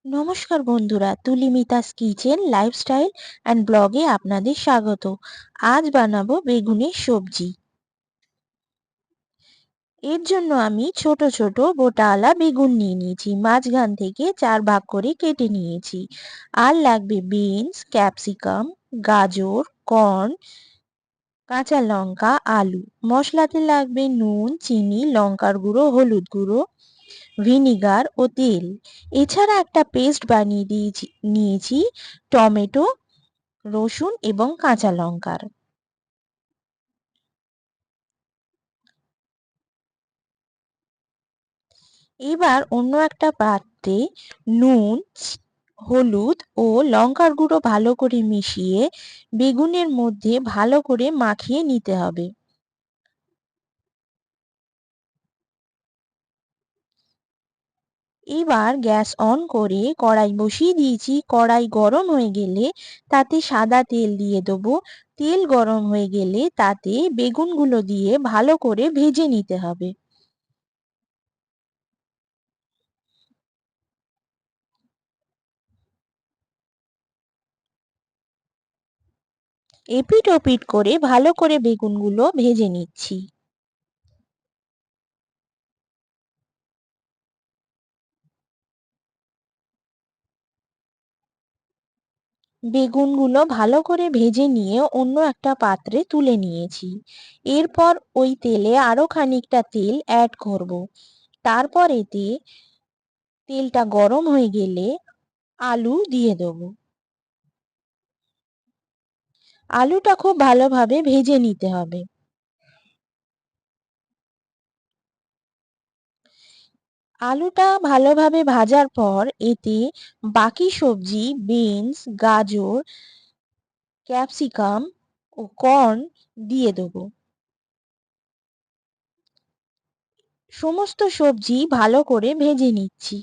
নমস্কার বন্ধুরা, তুলিমিতাস kitchen lifestyle and ব্লগে আপনাদের স্বাগত। আজ বানাবো বেগুনের সবজি। এর জন্য আমি ছোট ছোট বোটাওয়ালা বেগুন নিয়ে নিয়েছি, মাঝখান থেকে 4 ভাগ করে কেটে নিয়েছি। আর লাগবে বিনস, ক্যাপসিকাম, গাজর, কর্ন, কাঁচা লঙ্কা, আলু। মশলাতে লাগবে নুন, চিনি, লঙ্কার গুঁড়ো, হলুদ গুঁড়ো, ভিনিগার ও তেল। এছাড়া একটা পেস্ট বানিয়ে নিয়েছি টমেটো, রসুন এবং কাঁচা লঙ্কার। এবার অন্য একটা পাত্রে নুন, হলুদ ও লঙ্কার গুঁড়ো ভালো করে মিশিয়ে বেগুনের মধ্যে ভালো করে মাখিয়ে নিতে হবে। এবার গ্যাস অন করে কড়াই বসিয়ে দিয়েছি। কড়াই গরম হয়ে গেলে তাতে সাদা তেল দিয়ে দেবো। তেল গরম হয়ে গেলে তাতে বেগুনগুলো দিয়ে ভালো করে ভেজে নিতে হবে। এপিট ওপিট করে ভালো করে বেগুনগুলো ভেজে নিচ্ছি। বেগুনগুলো ভালো করে ভেজে নিয়ে অন্য একটা পাত্রে তুলে নিয়েছি। এরপর ওই তেলে আরো খানিকটা তেল অ্যাড করব। তারপর এতে তেলটা গরম হয়ে গেলে আলু দিয়ে দেবো। আলুটা খুব ভালোভাবে ভেজে নিতে হবে। আলুটা ভালোভাবে ভাজার পর এতে বাকি সবজি বিনস, গাজর, ক্যাপসিকাম ও কর্ন দিয়ে দেবো। সমস্ত সবজি ভালো করে ভেজে নিচ্ছি।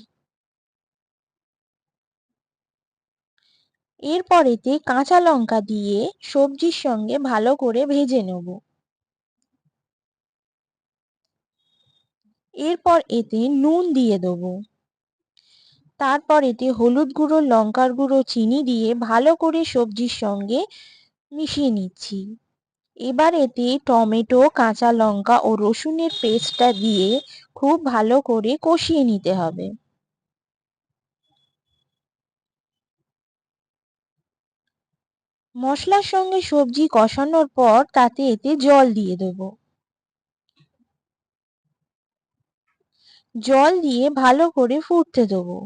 এরপর এতে কাঁচা লঙ্কা দিয়ে সবজির সঙ্গে ভালো করে ভেজে নেব। এরপর এতে নুন দিয়ে দেবো। তারপর এতে হলুদ গুঁড়ো, লঙ্কার গুঁড়ো, চিনি দিয়ে ভালো করে সবজির সঙ্গে মিশিয়ে নিচ্ছি। এবার এতে টমেটো, কাঁচা লঙ্কা ও রসুনের পেস্টটা দিয়ে খুব ভালো করে কষিয়ে নিতে হবে। মশলার সঙ্গে সবজি কষানোর পর তাতে এতে জল দিয়ে দেবো। জল দিয়ে ভালো করে ফুটতে দেবো।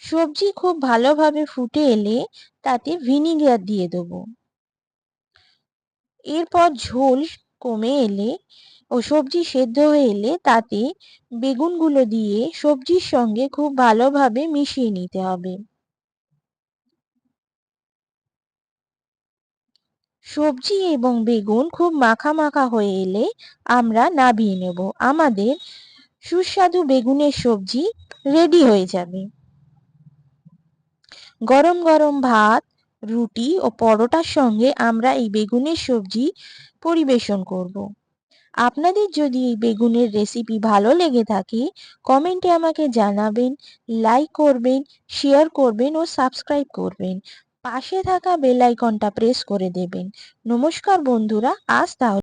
সবজি খুব ভালোভাবে ফুটে এলে তাতে ভিনিগার দিয়ে দেবো। এরপর ঝোল কমে এলে ও সবজি সেদ্ধ হয়ে এলে তাতে বেগুনগুলো দিয়ে সবজির সঙ্গে খুব ভালোভাবে মিশিয়ে নিতে হবে। সবজি এবং বেগুন খুব মাখা মাখা হয়ে এলে আমরা নামিয়ে নেব। আমাদের সুস্বাদু বেগুনের সবজি রেডি হয়ে যাবে। গরম গরম ভাত, রুটি ও পরোটার সঙ্গে আমরা এই বেগুনের সবজি পরিবেশন করব। আপনাদের যদি এই বেগুনের রেসিপি ভালো লেগে থাকে কমেন্টে আমাকে জানাবেন, লাইক করবেন, শেয়ার করবেন ও সাবস্ক্রাইব করবেন। পাশে থাকা বেল আইকনটা প্রেস করে দেবেন। নমস্কার বন্ধুরা, আজ তাহলে